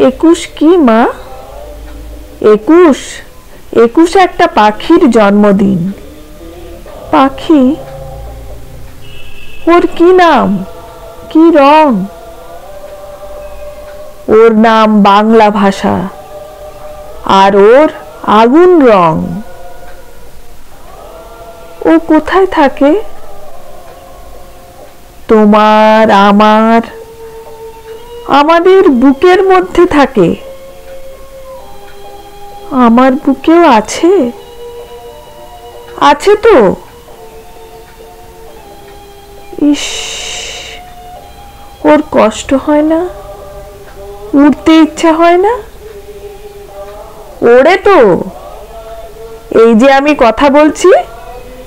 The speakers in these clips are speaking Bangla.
একুশ কি মা? একুশ একুশ একটা পাখির জন্মদিন। পাখি? ওর কি নাম, কি রং? ওর নাম বাংলা ভাষা, আর ওর আগুন রং। ও কোথায় থাকে? তোমার, আমার, আমাদের বুকের মধ্যে থাকে। আমার বুকেও আছে, আছে তো। ইস, ওর কষ্ট হয় না? উড়তে ইচ্ছা হয় না? ওড়ে তো। এই যে আমি কথা বলছি,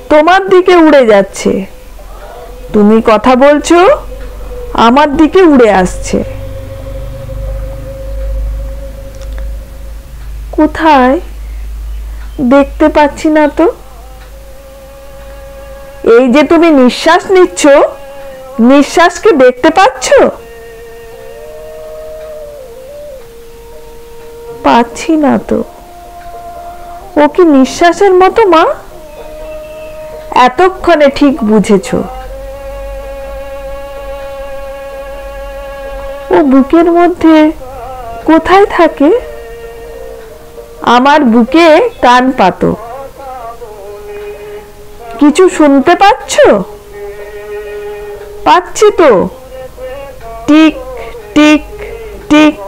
তোমার দিকে উড়ে যাচ্ছে। তুমি কথা বলছো, আমার দিকে উড়ে আসছে। কোথায়? দেখতে পাচ্ছি না তো। এই যে তুমি নিঃশ্বাস নিচ্ছ, নিঃশ্বাসকে দেখতে পাচ্ছ? পাচ্ছি না তো। ও কি নিঃশ্বাসের মতো মা? এতক্ষণে ঠিক বুঝেছ। ও বুকের মধ্যে কোথায় থাকে? আমার বুকে কান পাতো। কিছু শুনতে পাচ্ছ? পাচ্ছি তো। Tick tick tick.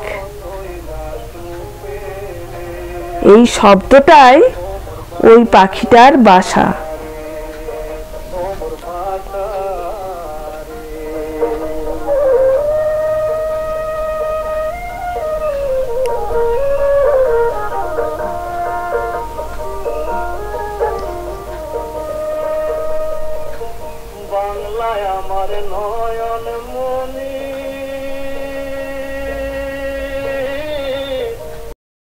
এই শব্দটাই ওই পাখিটার বাসা। বাংলায় আমার নয়ন মনি